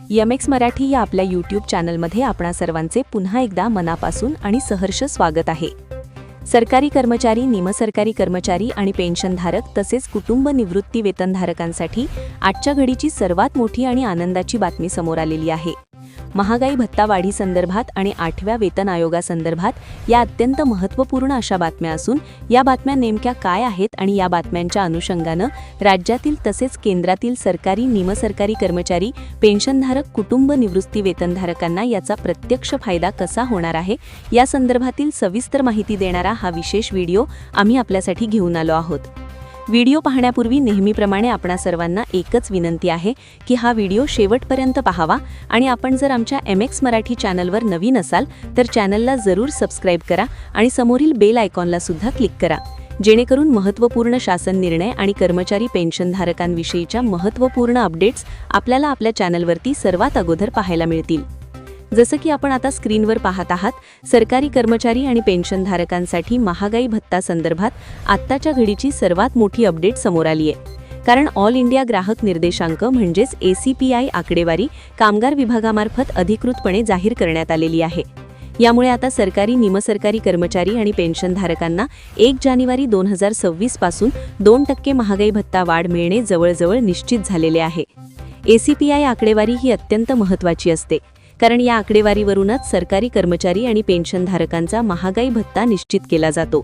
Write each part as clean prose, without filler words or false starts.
यमेक्स मराठी या आपल्या यूट्यूब चॅनलमध्ये आपणा सर्वांचे पुन्हा एकदा मनापासून आणि सहर्ष स्वागत आहे। सरकारी कर्मचारी, निमसरकारी कर्मचारी आणि पेन्शनधारक तसेच कुटुंब निवृत्ती वेतनधारकांसाठी आजच्या घडीची सर्वात मोठी आणि आनंदाची बातमी समोर आलेली आहे। महागाई भत्ता वाढी संदर्भात आणि 8व्या वेतन आयोगासंदर्भात या अत्यंत महत्त्वपूर्ण अशा बातम्या असून या बातम्या नेमक्या काय आहेत आणि या बातम्यांच्या अनुषंगानं राज्यातील तसेच केंद्रातील सरकारी, निमसरकारी कर्मचारी, पेन्शनधारक, कुटुंब निवृत्ती वेतनधारकांना याचा प्रत्यक्ष फायदा कसा होणार आहे या संदर्भातील सविस्तर माहिती देणारा हा विशेष व्हिडिओ आम्ही आपल्यासाठी घेऊन आलो आहोत। व्हिडिओ पाहण्यापूर्वी नेहमीप्रमाणे आपणा सर्वांना एकच विनंती आहे की हा व्हिडिओ शेवटपर्यंत पाहावा आणि आपण जर आमच्या एमएक्स मराठी चॅनलवर नवीन असाल तर चॅनलला जरूर सबस्क्राइब करा आणि समोरील बेल आयकॉनला सुद्धा क्लिक करा, जेणेकरून महत्त्वपूर्ण शासन निर्णय आणि कर्मचारी पेन्शनधारकांविषयीच्या महत्त्वपूर्ण अपडेट्स आपल्याला आपल्या चॅनलवरती सर्वात अगोदर पाहायला मिळतील। जसं की आपण आता स्क्रीनवर पाहत आहात, सरकारी कर्मचारी आणि पेन्शनधारकांसाठी महागाई भत्ता संदर्भात आत्ताच्या घडीची सर्वात मोठी अपडेट समोर आली आहे। कारण ऑल इंडिया ग्राहक निर्देशांक म्हणजेच ACPI आकडेवारी कामगार विभागामार्फत अधिकृतपणे जाहीर करण्यात आलेली आहे। यामुळे आता सरकारी, निमसरकारी कर्मचारी आणि पेन्शनधारकांना 1 जानेवारी 2026 पासून 2% महागाई भत्ता वाढ मिळणे जवळजवळ निश्चित झालेले आहे। ACPI आकडेवारी ही अत्यंत महत्त्वाची असते, कारण या आकडेवारीवरूनच सरकारी कर्मचारी आणि पेन्शनधारकांचा महागाई भत्ता निश्चित केला जातो।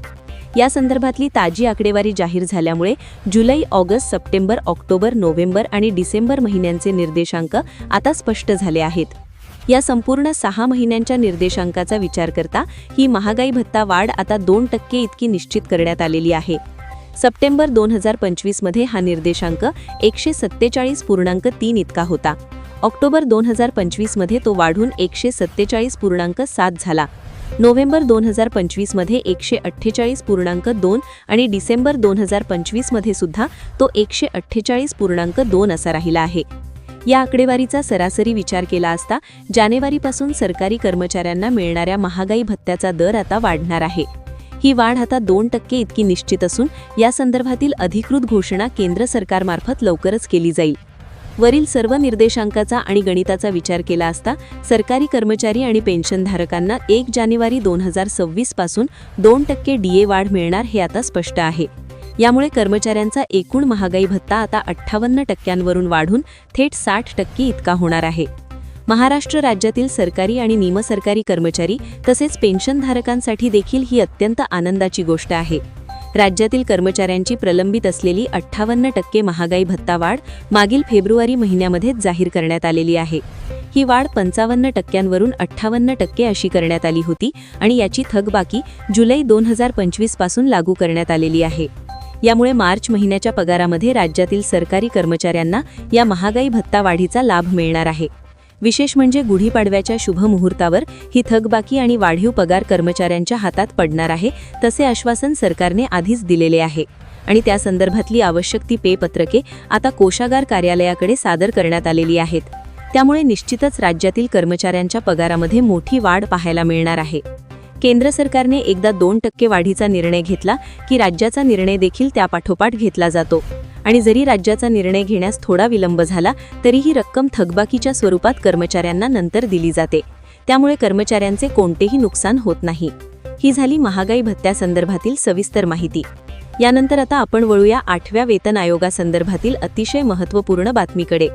या संदर्भातली ताजी आकडेवारी जाहीर झाल्यामुळे जुलै, ऑगस्ट, सप्टेंबर, ऑक्टोबर, नोव्हेंबर आणि डिसेंबर महिन्यांचे निर्देशांक आता स्पष्ट झाले आहेत। या संपूर्ण 6 महिन्यांच्या निर्देशांकाचा विचार करता ही महागाई भत्ता वाढ आता 2% इतकी निश्चित करण्यात आलेली आहे। सप्टेंबर 2025 मध्ये हा निर्देशांक 147.3 इतका होता। ऑक्टोबर 2025 मध्ये तो वाढून 147.7 झाला। नोव्हेंबर 2025 मध्ये 148.2 आणि डिसेंबर 2025 मध्ये सुद्धा तो 148.2 असा राहिला आहे। या आकडेवारीचा सरासरी विचार केला असता जानेवारीपासून सरकारी कर्मचाऱ्यांना मिळणाऱ्या महागाई भत्त्याचा दर आता वाढणार आहे। ही वाढ आता 2% इतकी निश्चित असून या संदर्भातील अधिकृत घोषणा केंद्र सरकारमार्फत लवकरच केली जाईल। वरील सर्व निर्देशांकाचा आणि गणिताचा विचार केला असता सरकारी कर्मचारी आणि पेन्शनधारकांना 1 जानेवारी 2026 पासून 2% DA वाढ मिळणार हे आता स्पष्ट आहे। यामुळे कर्मचाऱ्यांचा एकूण महागाई भत्ता आता 58% वाढून थेट 60% इतका होणार आहे। महाराष्ट्र राज्यातील सरकारी आणि निमसरकारी कर्मचारी तसेच पेन्शनधारकांसाठी देखील ही अत्यंत आनंदाची गोष्ट आहे। राज्यातील कर्मचाऱ्यांची प्रलंबित असलेली 58% महागाई भत्ता वाढ मागील फेब्रुवारी महिन्यामध्ये जाहीर करण्यात आलेली आहे। ही वाढ 55% वरून 58% अशी करण्यात आली होती आणि याची थकबाकी जुलै 2025 पासून लागू करण्यात आलेली आहे। यामुळे मार्च महिन्याच्या पगारामध्ये राज्यातील सरकारी कर्मचाऱ्यांना या महागाई भत्ता वाढीचा लाभ मिळणार आहे। विशेष म्हणजे गुढीपाडव्याच्या शुभ मुहूर्तावर ही थकबाकी आणि वाढीव पगार कर्मचाऱ्यांच्या हातात पडणार आहे, तसे आश्वासन सरकारने आधीच दिलेले आहे आणि त्या संदर्भातली आवश्यक ती पे पत्रके आता कोषागार कार्यालयाकडे सादर करण्यात आलेली आहेत। त्यामुळे निश्चितच राज्यातील कर्मचाऱ्यांच्या पगारामध्ये मोठी वाढ पाहायला मिळणार आहे। केंद्र सरकारने एकदा 2% वाढीचा निर्णय घेतला की राज्याचा निर्णय देखील त्यापाठोपाठ घेतला जातो आणि जरी राज्याचा निर्णय घेण्यास थोडा विलंब झाला तरी ही रक्कम थकबाकीच्या स्वरूपात कर्मचाऱ्यांना नंतर दिली जाते। त्यामुळे कर्मचाऱ्यांचे कोणतेही नुकसान होत नाही। ही झाली महागाई भत्त्यासंदर्भातील सविस्तर माहिती। यानंतर आता आपण वळूया 8व्या वेतन आयोगासंदर्भातील अतिशय महत्त्वपूर्ण बातमीकडे।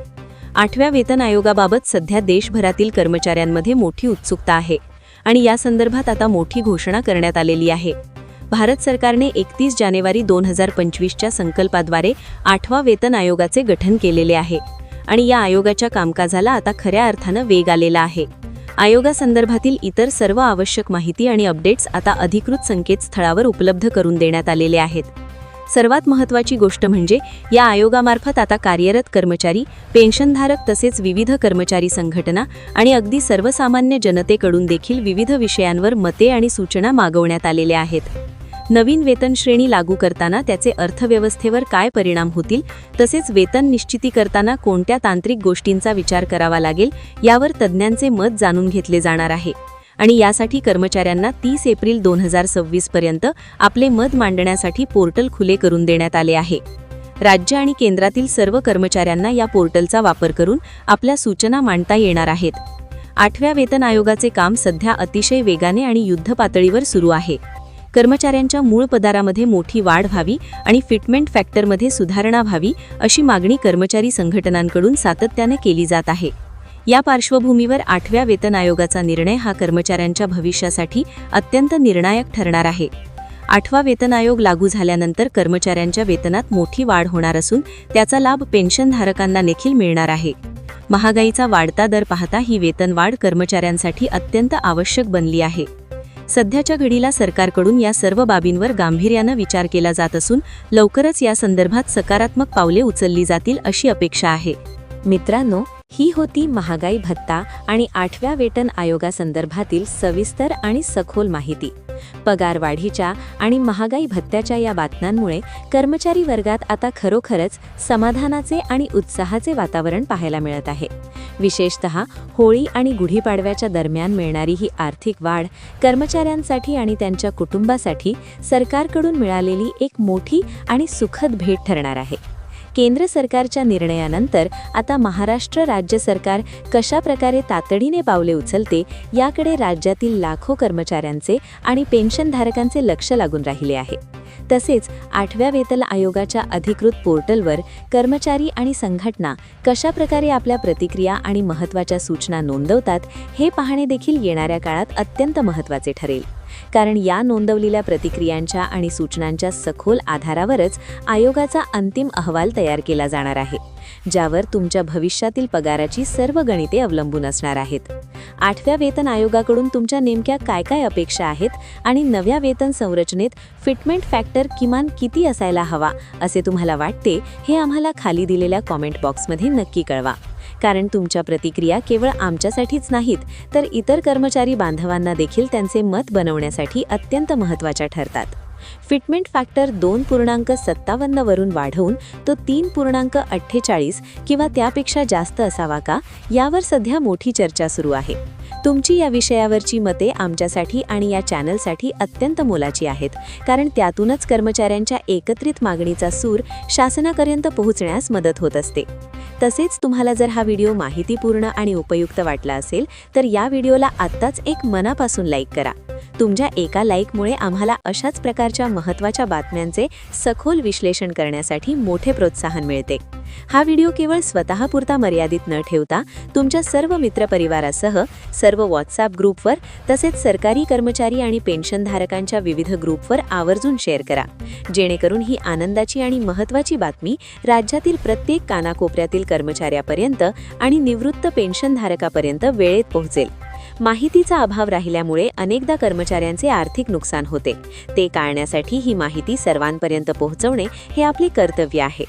8व्या वेतन आयोगाबाबत सध्या देशभरातील कर्मचाऱ्यांमध्ये मोठी उत्सुकता आहे आणि या संदर्भात आता मोठी घोषणा करण्यात आलेली आहे। भारत सरकारने 31 जानेवारी 2025च्या संकल्पाद्वारे 8व्या वेतन आयोगाचे गठन केलेले आहे आणि या आयोगाच्या कामकाजाला आता खऱ्या अर्थानं वेग आलेला आहे। आयोगासंदर्भातील इतर सर्व आवश्यक माहिती आणि अपडेट्स आता अधिकृत संकेतस्थळावर उपलब्ध करून देण्यात आलेले आहेत। सर्वात महत्त्वाची गोष्ट म्हणजे या आयोगामार्फत आता कार्यरत कर्मचारी, पेन्शनधारक तसेच विविध कर्मचारी संघटना आणि अगदी सर्वसामान्य जनतेकडून देखील विविध विषयांवर मते आणि सूचना मागवण्यात आलेल्या आहेत। नवीन वेतन श्रेणी लागू करताना त्याचे अर्थव्यवस्थेवर काय परिणाम होतील, तसेच वेतन निश्चिती करताना कोणत्या तांत्रिक गोष्टींचा विचार करावा लागेल यावर तज्ज्ञांचे मत जाणून घेतले जाणार आहे आणि यासाठी कर्मचाऱ्यांना 30 एप्रिल 2026 पर्यंत आपले मत मांडण्यासाठी पोर्टल खुले करून देण्यात आले आहे। राज्य आणि केंद्रातील सर्व कर्मचाऱ्यांना या पोर्टलचा वापर करून आपल्या सूचना मांडता येणार आहेत. 8व्या वेतन आयोगाचे काम सध्या अतिशय वेगाने आणि युद्धपातळीवर सुरू आहे. कर्मचाऱ्यांच्या मूळ पगारामध्ये मोठी वाढ व्हावी आणि फिटमेंट फॅक्टरमध्ये सुधारणा व्हावी अशी मागणी कर्मचारी संघटनांकडून सातत्याने केली जात आहे. या पार्श्वभूमीवर 8व्या वेतन आयोगाचा निर्णय हा कर्मचाऱ्यांच्या भविष्यासाठी अत्यंत निर्णायक ठरणार आहे. 8वा वेतन आयोग लागू झाल्यानंतर कर्मचाऱ्यांच्या वेतनात मोठी वाढ होणार असून त्याचा लाभ पेन्शनधारकांना देखील मिळणार आहे. महागाईचा वाढता दर पाहता ही वेतनवाढ कर्मचाऱ्यांसाठी अत्यंत आवश्यक बनली आहे. सध्याच्या घडीला सरकारकडून या सर्व बाबींवर गांभीर्यानं विचार केला जात असून लवकरच या संदर्भात सकारात्मक पावले उचलली जातील अशी अपेक्षा आहे. मित्रांनो, ही होती महागाई भत्ता आणि 8व्या वेतन आयोगासंदर्भातील सविस्तर आणि सखोल माहिती. पगारवाढीच्या आणि महागाई भत्त्याच्या या बातम्यांमुळे कर्मचारी वर्गात आता खरोखरच समाधानाचे आणि उत्साहाचे वातावरण पाहायला मिळत आहे. विशेषतः होळी आणि गुढीपाडव्याच्या दरम्यान मिळणारी ही आर्थिक वाढ कर्मचाऱ्यांसाठी आणि त्यांच्या कुटुंबासाठी सरकारकडून मिळालेली एक मोठी आणि सुखद भेट ठरणार आहे. केंद्र सरकारच्या निर्णयानंतर आता महाराष्ट्र राज्य सरकार कशा प्रकारे तातडीने पावले उचलते याकडे राज्यातील लाखो कर्मचाऱ्यांचे आणि पेन्शनधारकांचे लक्ष लागून राहिले आहे. तसेच 8व्या वेतन आयोगाच्या अधिकृत पोर्टलवर कर्मचारी आणि संघटना कशा प्रकारे आपल्या प्रतिक्रिया आणि महत्त्वाच्या सूचना नोंदवतात हे पाहणे देखील येणाऱ्या काळात अत्यंत महत्त्वाचे ठरेल. कारण या नोंदवलेल्या प्रतिक्रियांच्या आणि सूचनांच्या सखोल आधारावरच आयोगाचा अंतिम अहवाल तयार केला जाणार आहे, ज्यावर तुमच्या भविष्यातील पगाराची सर्व गणिते अवलंबून असणार आहेत. 8व्या वेतन आयोगाकडून तुमच्या नेमक्या काय अपेक्षा आहेत आणि नव्या वेतन संरचनेत फिटमेंट फॅक्टर किमान किती असायला हवा असे तुम्हाला वाटते हे आम्हाला खाली दिलेल्या कॉमेंट बॉक्समध्ये नक्की कळवा. कारण तुमच्या प्रतिक्रिया केवळ आमच्यासाठीच नाहीत तर इतर कर्मचारी बांधवांना देखील त्यांचे मत बनवण्यासाठी अत्यंत महत्त्वाच्या ठरतात. फिटमेंट फॅक्टर 2.57 वरून वाढवून तो 3.48 किंवा त्यापेक्षा जास्त असावा का यावर सध्या मोठी चर्चा सुरू आहे. तुमची या विषयावरची मते आमच्यासाठी आणि या चॅनलसाठी अत्यंत मोलाची आहेत, कारण त्यातूनच कर्मचाऱ्यांच्या एकत्रित मागणीचा सूर शासनापर्यंत पोहोचण्यास मदत होत असते. तसेच तुम्हाला जर हा व्हिडिओ माहितीपूर्ण आणि उपयुक्त वाटला असेल तर या व्हिडिओला आत्ताच एक मनापासून लाईक करा. तुमच्या एका लाईकमुळे आम्हाला अशाच प्रकारच्या महत्त्वाच्या बातम्यांचे सखोल विश्लेषण करण्यासाठी मोठे प्रोत्साहन मिळते. हा व्हिडिओ केवळ स्वतःपुरता मर्यादित न ठेवता तुमच्या सर्व मित्रपरिवारासह सर्व व्हॉट्सॲप ग्रुपवर तसेच सरकारी कर्मचारी आणि पेन्शनधारकांच्या विविध ग्रुपवर आवर्जून शेअर करा, जेणेकरून ही आनंदाची आणि महत्त्वाची बातमी राज्यातील प्रत्येक कानाकोपऱ्यातील कर्मचाऱ्यापर्यंत आणि निवृत्त पेन्शनधारकापर्यंत वेळेत पोहोचेल. माहितीचा अभाव राहिल्यामुळे अनेकदा कर्मचाऱ्यांचे आर्थिक नुकसान होते. ते टाळण्यासाठी ही माहिती सर्वांपर्यंत पोहोचवणे हे आपले कर्तव्य आहे.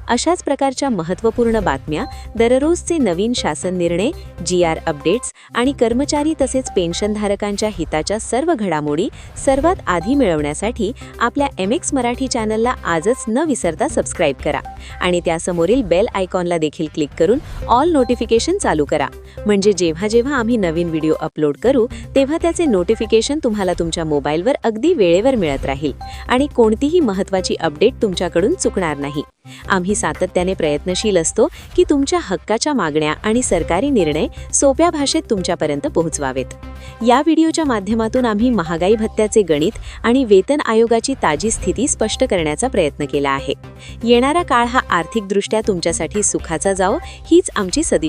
अशाच प्रकारच्या महत्त्वपूर्ण बातम्या, दररोजचे नवीन शासन निर्णय, GR अपडेट्स आणि कर्मचारी तसेच पेन्शनधारकांच्या हिताच्या सर्व घडामोडी सर्वात आधी मिळवण्यासाठी आपल्या MX मराठी चॅनलला आजच न विसरता सबस्क्राईब करा आणि त्यासमोरील बेल आयकॉनला देखील क्लिक करून ऑल नोटिफिकेशन चालू करा. म्हणजे जेव्हा आम्ही नवीन व्हिडिओ अपलोड करू तेव्हा त्याचे नोटिफिकेशन तुम्हाला तुमच्या मोबाईलवर अगदी वेळेवर मिळत राहील आणि कोणतीही महत्त्वाची अपडेट तुमच्याकडून चुकणार नाही. आम्ही सातत्याने प्रयत्नशील असतो की तुमच्या हक्काच्या मागण्या आणि सरकारी निर्णय सोप्या भाषेत तुमच्यापर्यंत पोहोचवावेत. या व्हिडिओच्या माध्यमातून आम्ही महागाई भत्त्याचे गणित आणि वेतन आयोगाची ताजी स्थिती स्पष्ट करण्याचा प्रयत्न केला आहे. येणारा काळ हा आर्थिकदृष्ट्या तुमच्यासाठी सुखाचा जावो हीच आमची सदिच्छा